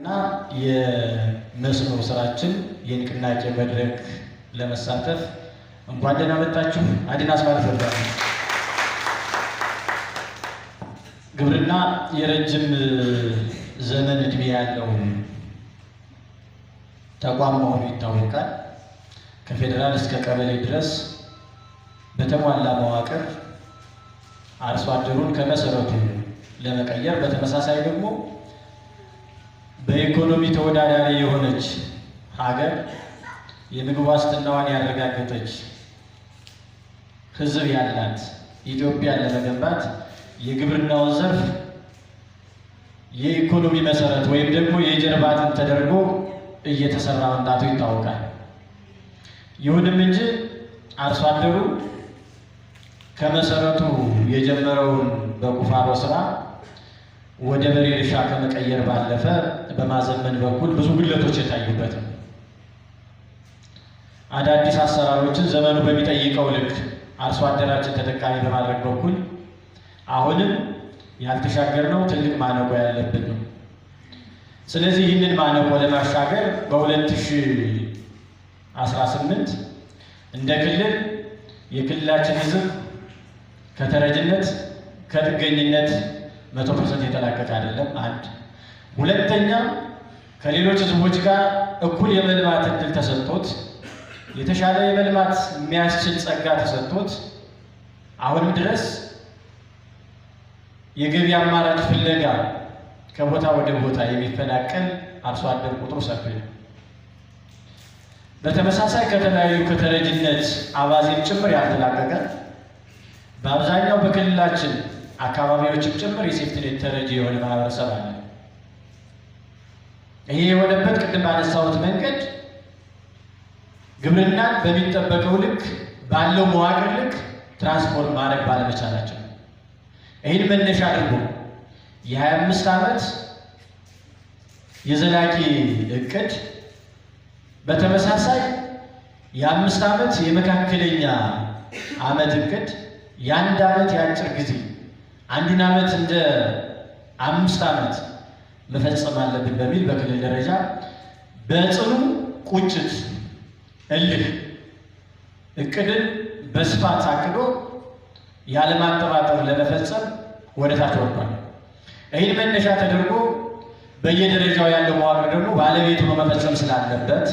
እና የመስኖ ስራችን የንቅናቄ መድረክ ለመሳተፍ እንኳን ደህና መጣችሁ። አዲናስ ማለት ወጣ ግብርና የረጅም ዘመን እድሜ ያለው ተቋም መሆኑ ይታወቃል። ከፌደራል እስከ ቀበሌ ድረስ በተሟላ መዋቅር አርሶ አደሩን ከመሰረቱ ለመቀየር በተመሳሳይ ደግሞ በኢኮኖሚ ተወዳዳሪ የሆነች ሀገር የምግብ ዋስትናዋን ያረጋገጠች ሕዝብ ያላት ኢትዮጵያን ለመገንባት የግብርናውን ዘርፍ የኢኮኖሚ መሰረት ወይም ደግሞ የጀርባ አጥንት ተደርጎ እየተሰራ መምጣቱ ይታወቃል። ይሁንም እንጂ አርሶ አደሩ ከመሰረቱ የጀመረውን በቁፋሮ ስራ ወደ በሬ እርሻ ከመቀየር ባለፈ በማዘመን በኩል ብዙ ጉድለቶች የታዩበት ነው። አዳዲስ አሰራሮችን ዘመኑ በሚጠይቀው ልክ አርሶ አደራችን ተጠቃሚ በማድረግ በኩል አሁንም ያልተሻገርነው ትልቅ ማነቆ ያለብን ነው። ስለዚህ ይህንን ማነቆ ለማሻገር በ2018 እንደ ክልል የክልላችን ሕዝብ ከተረጅነት ከጥገኝነት 100% የተላቀቀ አይደለም። አንድ ሁለተኛ ከሌሎች ሕዝቦች ጋር እኩል የመልማት እድል ተሰጥቶት የተሻለ የመልማት የሚያስችል ጸጋ ተሰጥቶት አሁንም ድረስ የገቢ አማራጭ ፍለጋ ከቦታ ወደ ቦታ የሚፈናቀል አርሶ አደር ቁጥሩ ሰፊ ነው። በተመሳሳይ ከተለያዩ ከተረጅነት አባዜም ጭምር ያልተላቀቀ በአብዛኛው በክልላችን አካባቢዎችም ጭምር የሴፍትኔት ተረጂ የሆነ ማህበረሰብ አለ። ይሄ የሆነበት ቅድም ባነሳሁት መንገድ ግብርናን በሚጠበቀው ልክ ባለው መዋቅር ልክ ትራንስፖርት ማድረግ ባለመቻላቸው ነው። ይህን መነሻ አድርጎ የ25 ዓመት የዘላቂ እቅድ በተመሳሳይ የ5 ዓመት የመካከለኛ ዓመት እቅድ የ1 ዓመት የአጭር ጊዜ አንዱን ዓመት እንደ 5 ዓመት መፈጸም አለብን በሚል በክልል ደረጃ በጽኑ ቁጭት እልህ እቅድን በስፋት አቅዶ ያለማጠባጠር ለመፈጸም ወደ ታች ወርዷል። ይህን መነሻ ተደርጎ በየደረጃው ያለው መዋቅር ደግሞ ባለቤቱ መፈጸም ስላለበት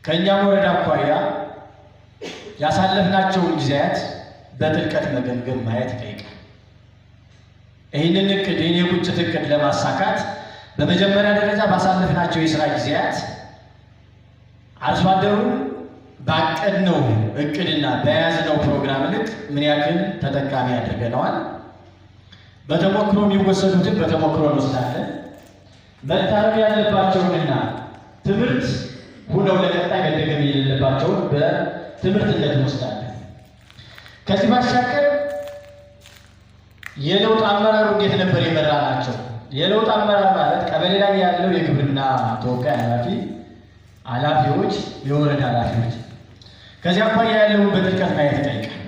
ከእኛም ወረዳ አኳያ ያሳለፍናቸውን ጊዜያት በጥልቀት መገምገም ማየት ይጠይቃል። ይህንን እቅድ ይህን የቁጭት እቅድ ለማሳካት በመጀመሪያ ደረጃ ባሳለፍናቸው የስራ ጊዜያት አርሶ አደሩን ባቀድነው እቅድና በያዝነው ፕሮግራም ልክ ምን ያክል ተጠቃሚ አድርገነዋል? በተሞክሮ የሚወሰዱትን በተሞክሮ እንወስዳለን። መታረም ያለባቸውንና ትምህርት ሁነው ለቀጣይ መደገም የሌለባቸውን በትምህርትነት እንወስዳለን። ከዚህ ባሻገር የለውጥ አመራሩ እንዴት ነበር የመራናቸው? የለውጥ አመራር ማለት ቀበሌ ላይ ያለው የግብርና ተወካይ ኃላፊዎች፣ የወረዳ ኃላፊዎች ከዚያ አኳያ ያለውን በጥልቀት ማየት ይጠይቃል።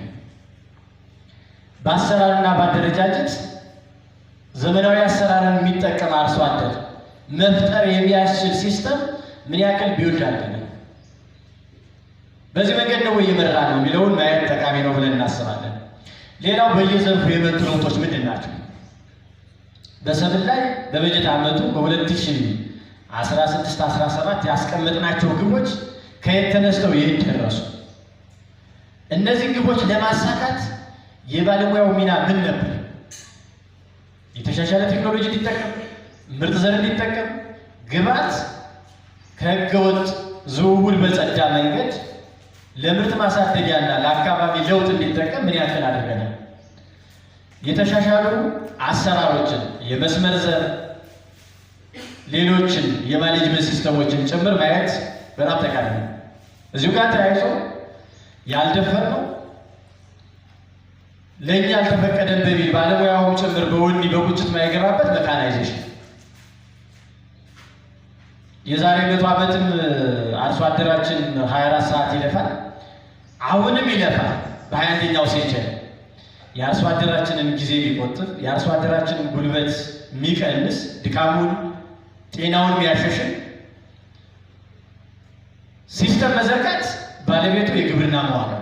በአሰራርና በአደረጃጀት ዘመናዊ አሰራርን የሚጠቀም አርሶ አደር መፍጠር የሚያስችል ሲስተም ምን ያክል ቢውልድ አድርገናል? በዚህ መንገድ ነው እየመራ ነው የሚለውን ማየት ጠቃሚ ነው ብለን እናስባለን። ሌላው በየዘርፉ የመጡ ለውጦች ምንድን ናቸው? በሰብል ላይ በበጀት ዓመቱ በ2016-17 ያስቀመጥናቸው ግቦች ከየት ተነስተው የት ደረሱ? እነዚህ ግቦች ለማሳካት የባለሙያው ሚና ምን ነበር? የተሻሻለ ቴክኖሎጂ እንዲጠቀም፣ ምርጥ ዘር እንዲጠቀም፣ ግብዓት ከህገወጥ ዝውውር በጸዳ መንገድ ለምርት ማሳደጊያና ለአካባቢ ለውጥ እንዲጠቀም ምን ያክል አድርገናል? የተሻሻሉ አሰራሮችን የመስመር ዘር ሌሎችን የማኔጅመንት ሲስተሞችን ጭምር ማየት በጣም ጠቃሚ ነው። እዚሁ ጋር ተያይዞ ያልደፈርነው ለእኛ አልተፈቀደም በሚል ባለሙያውም ጭምር በወኒ በቁጭት ማይገባበት መካናይዜሽን የዛሬ 100 ዓመትም አርሶ አደራችን 24 ሰዓት ይለፋል፣ አሁንም ይለፋል። በ21ኛው ሴንቸሪ የአርሶ አደራችንን ጊዜ ሊቆጥብ የአርሶ አደራችንን ጉልበት የሚቀንስ ድካሙን ጤናውን የሚያሻሽል ሲስተም መዘርጋት ባለቤቱ የግብርና መዋቅር